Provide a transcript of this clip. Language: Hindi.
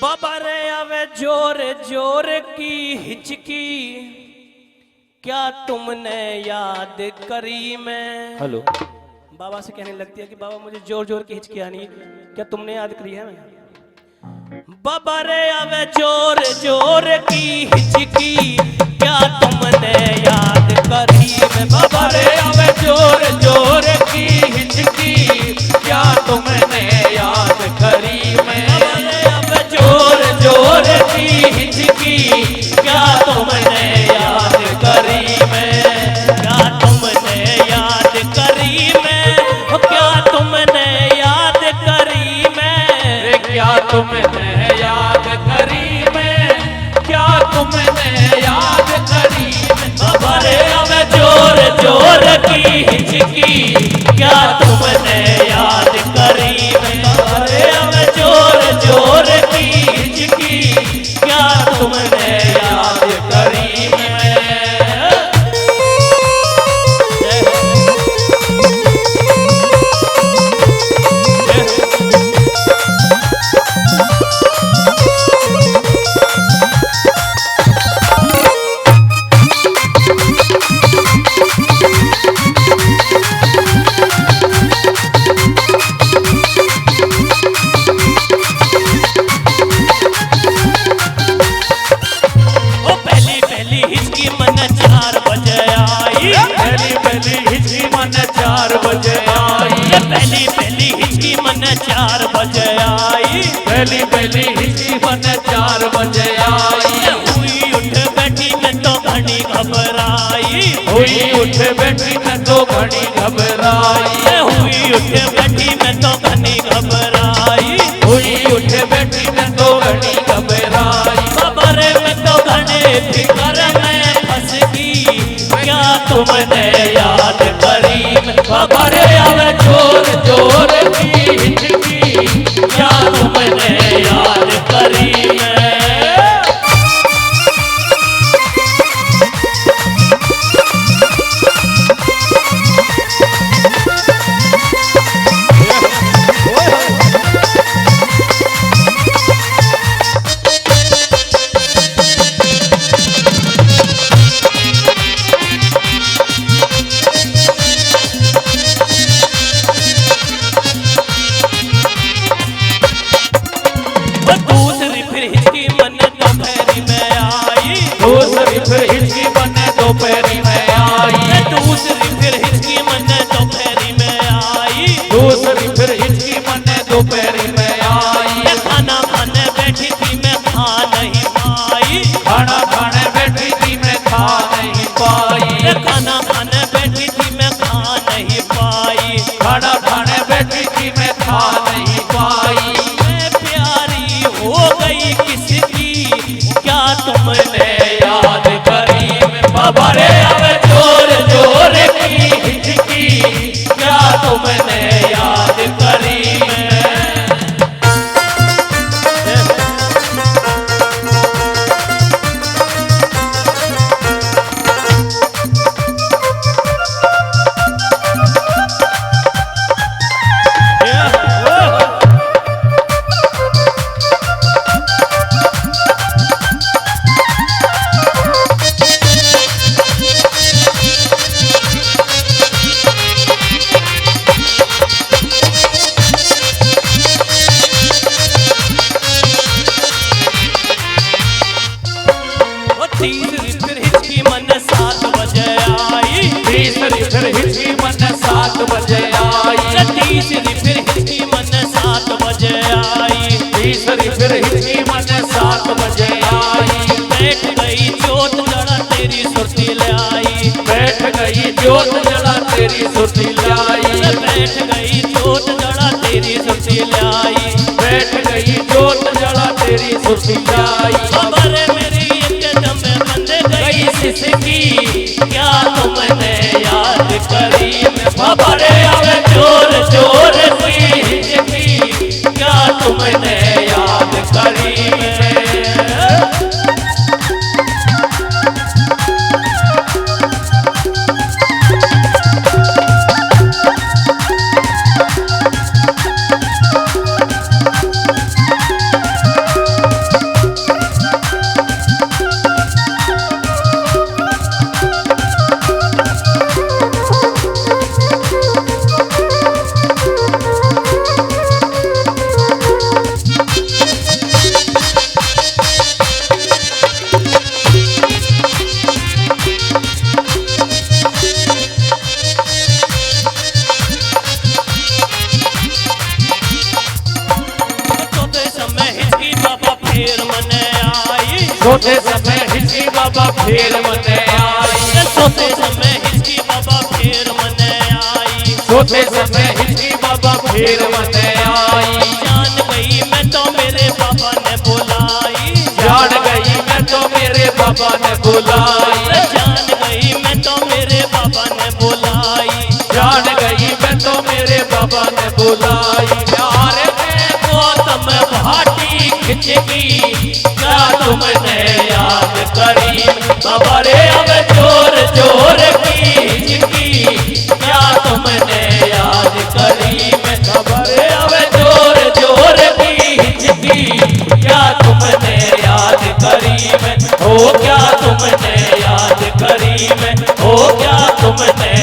बाबा रे आवे जोर जोर की हिचकी, क्या तुमने याद करी मैं। हेलो। बाबा से कहने लगती है कि बाबा मुझे जोर जोर की हिचकी आनी, क्या तुमने याद करी है मैं। बाबा रे आवे जोर जोर की हिचकी, क्या तुमने याद करी मैं। बाबा रे आवे जोर जोर की हिचकी, क्या तुमने याद करी मैं। आवे जोर जोर की हिचकी, क्या तुमने याद करी मैं। क्या तुमने याद करी मैं, क्या तुमने याद करी मैं। क्या तुमने याद करी मैं, क्या तुमने याद करी मैं। बाबा रे आवे जोर जोर की हिचकी, क्या तुमने याद करी मैं। बाबा रे आवे जोर जोर की हिचकी, क्या तुमने याद करी मैं। पहली हिचकी मन 4 बजे आई। पहली हिचकी मन 4 बजे आई। पहली हिचकी मन 4 बजे आई। हुई उठ बैठी मैं तो घनी घबराई। हुई उठ बैठी मैं तो घनी घबराई। हुई उठ बैठी मैं तो घनी घबराई। हुई उठ बैठी मैं तो घनी घबराई। बाबा रे मैं तो घने फिक्र में फंस गई, क्या तुमने याद करी। बाबा रे आवे जोर जोर की हिचकी, क्या तुमने याद करी मैं। दूसरी फिर हिचकी मन दोपहरी में आई। दूसरी फिर हिचकी मन दोपहरी में आई। दूसरी फिर हिचकी मन दोपहरी में आई। दूसरी फिर हिचकी मन दोपहरी में आई। खाना खाने बैठी थी मैं खा नहीं पाई। खाना खाने बैठी थी मैं खा नहीं पाई। खाना खाने बैठी थी मैं खा नहीं पाई। खाना खाने बैठी थी मैं खा नहीं पाई। मैं प्यारी हो गई किसकी, क्या तुमने याद करी मैं। बाबा रे आवे जोर जोर की हिचकी, क्या तुमने याद करी मैं। तीसरी फिर हिचकी मन 7 बजे आई। तीसरी फिर हिचकी मन 7 बजे आई। तीसरी फिर हिचकी मन 7 बजे आई। तीसरी फिर हिचकी मन 7 बजे आई। बैठ गई जोत जड़ा तेरी सुरती ले आई। बैठ गई जोत जड़ा तेरी सुरती लाई। बैठ गई जोत जड़ा तेरी सुरती ले आई। बैठ गई जोत जड़ा तेरी सुरती लाई। बाबा रे मेरी एकदम बंद गई सिसकी, क्या तुमने याद करी मैं। बाबा रे आवे जोर जोर की हिचकी, क्या तुमने याद करी मैं। सोते समय हिचकी बाबा फिर मन आई, सोते समय हिचकी बाबा फिर मन आई, सोते समय हिचकी बाबा फिर मन आई। जान गई मैं तो मेरे बाबा ने बुलाई, जान गई मैं तो मेरे बाबा ने बुलाई, जान गई मैं तो मेरे बाबा ने बुलाई, जान गई मैं तो मेरे बाबा ने बुलाई। प्यार में गौतम भाटी खिचकी क्या तुमने याद करी, बाबा रे अब जोर जोर की हिचकी क्या तुमने याद करी मैं, बाबा रे अब जोर जोर की हिचकी क्या तुमने याद करी मैं, हो क्या तुमने याद करी मैं, हो क्या तुमने